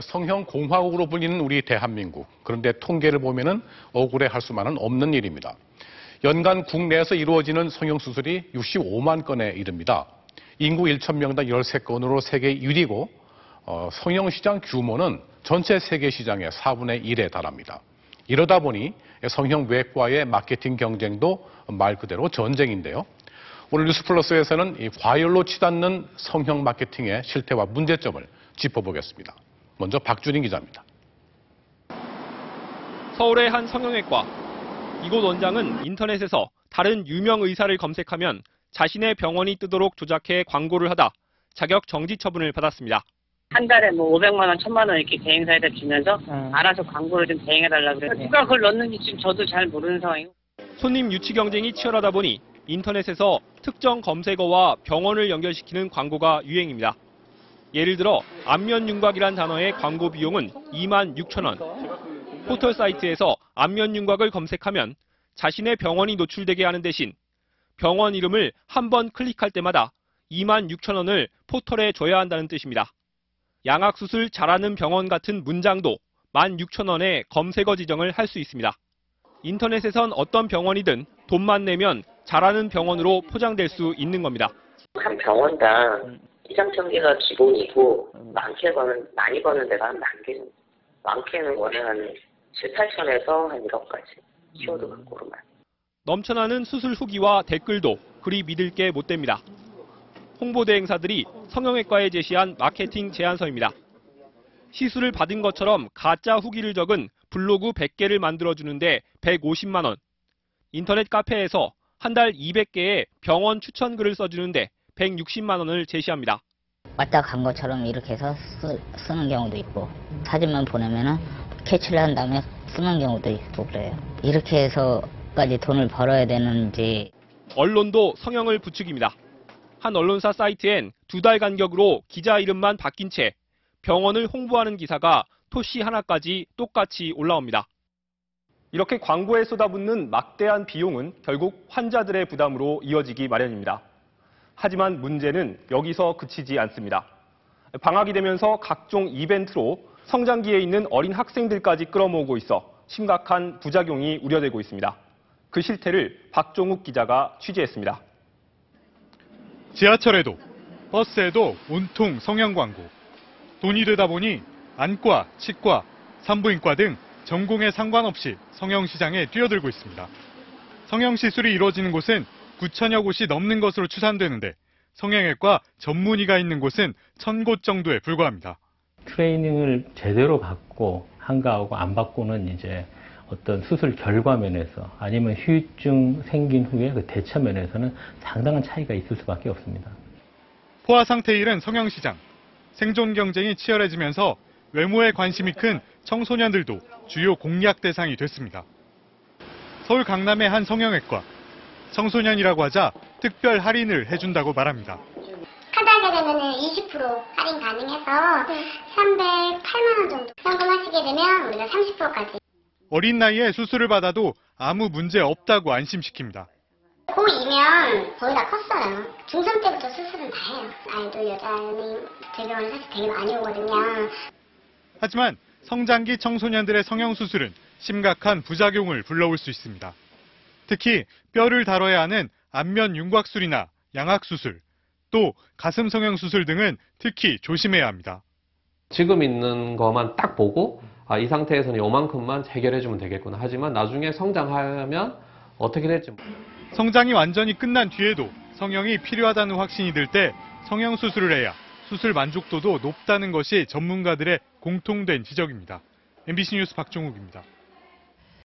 성형 공화국으로 불리는 우리 대한민국. 그런데 통계를 보면은 억울해할 수만은 없는 일입니다. 연간 국내에서 이루어지는 성형 수술이 65만 건에 이릅니다. 인구 1,000명당 13건으로 세계 1위고 성형 시장 규모는 전체 세계 시장의 4분의 1에 달합니다. 이러다 보니 성형 외과의 마케팅 경쟁도 말 그대로 전쟁인데요. 오늘 뉴스플러스에서는 이 과열로 치닫는 성형 마케팅의 실태와 문제점을 짚어보겠습니다. 먼저 박준인 기자입니다. 서울의 한 성형외과. 이곳 원장은 인터넷에서 다른 유명 의사를 검색하면 자신의 병원이 뜨도록 조작해 광고를 하다 자격 정지 처분을 받았습니다. 한 달에 뭐 500만 원, 1000만 원 이렇게 대행사에다 주면서 알아서 광고를 좀 대행해달라고 그래요. 누가 그걸 넣는지 지금 저도 잘 모르는 상황이고. 손님 유치 경쟁이 치열하다 보니 인터넷에서 특정 검색어와 병원을 연결시키는 광고가 유행입니다. 예를 들어 안면 윤곽이란 단어의 광고 비용은 26,000원. 포털 사이트에서 안면 윤곽을 검색하면 자신의 병원이 노출되게 하는 대신 병원 이름을 한 번 클릭할 때마다 26,000원을 포털에 줘야 한다는 뜻입니다. 양악수술 잘하는 병원 같은 문장도 16,000원에 검색어 지정을 할 수 있습니다. 인터넷에선 어떤 병원이든 돈만 내면 잘하는 병원으로 포장될 수 있는 겁니다. 한 병원당 시장 경기가 기본이고 많이 버는 데가 한 10,000개 정도. 많게는 월에 한 7, 8천에서 한 1억까지 키워드 광고로만. 넘쳐나는 수술 후기와 댓글도 그리 믿을 게 못 됩니다. 홍보대 행사들이 성형외과에 제시한 마케팅 제안서입니다. 시술을 받은 것처럼 가짜 후기를 적은 블로그 100개를 만들어주는데 150만 원. 인터넷 카페에서 한 달 200개의 병원 추천 글을 써주는데 160만 원을 제시합니다. 왔다 간 것처럼 이렇게 해서 쓰는 경우도 있고 사진만 보내면은 캐치를 한 다음에 쓰는 경우도 있고 그래요. 이렇게 해서까지 돈을 벌어야 되는지. 언론도 성형을 부추깁니다. 한 언론사 사이트엔 2달 간격으로 기자 이름만 바뀐 채 병원을 홍보하는 기사가 토시 하나까지 똑같이 올라옵니다. 이렇게 광고에 쏟아붓는 막대한 비용은 결국 환자들의 부담으로 이어지기 마련입니다. 하지만 문제는 여기서 그치지 않습니다. 방학이 되면서 각종 이벤트로 성장기에 있는 어린 학생들까지 끌어모으고 있어 심각한 부작용이 우려되고 있습니다. 그 실태를 박종욱 기자가 취재했습니다. 지하철에도 버스에도 온통 성형 광고. 돈이 되다 보니 안과, 치과, 산부인과 등 전공에 상관없이 성형 시장에 뛰어들고 있습니다. 성형 시술이 이루어지는 곳은 9,000여 곳이 넘는 것으로 추산되는데 성형외과 전문의가 있는 곳은 1,000곳 정도에 불과합니다. 트레이닝을 제대로 받고 한가하고 안 받고는 이제 어떤 수술 결과 면에서 아니면 후유증 생긴 후에 그 대처 면에서는 상당한 차이가 있을 수밖에 없습니다. 포화 상태에 이른 성형 시장. 생존 경쟁이 치열해지면서 외모에 관심이 큰 청소년들도 주요 공략 대상이 됐습니다. 서울 강남의 한 성형외과. 청소년이라고 하자 특별 할인을 해준다고 말합니다. 카드하게 되면 20% 할인 가능해서 308만 원 정도 현금하시게 되면 우리가 30%까지. 어린 나이에 수술을 받아도 아무 문제 없다고 안심시킵니다. 고2면 거의 다 컸어요. 중3 때부터 수술은 다 해요. 아이도 여자는 대병원 사실 되게 많이 오거든요. 하지만 성장기 청소년들의 성형수술은 심각한 부작용을 불러올 수 있습니다. 특히 뼈를 다뤄야 하는 안면 윤곽술이나 양악수술, 또 가슴 성형수술 등은 특히 조심해야 합니다. 지금 있는 것만 딱 보고 이 상태에서는 요만큼만 해결해주면 되겠구나. 하지만 나중에 성장하면 어떻게 될지. 성장이 완전히 끝난 뒤에도 성형이 필요하다는 확신이 들 때 성형수술을 해야 수술 만족도도 높다는 것이 전문가들의 공통된 지적입니다. MBC 뉴스 박종욱입니다.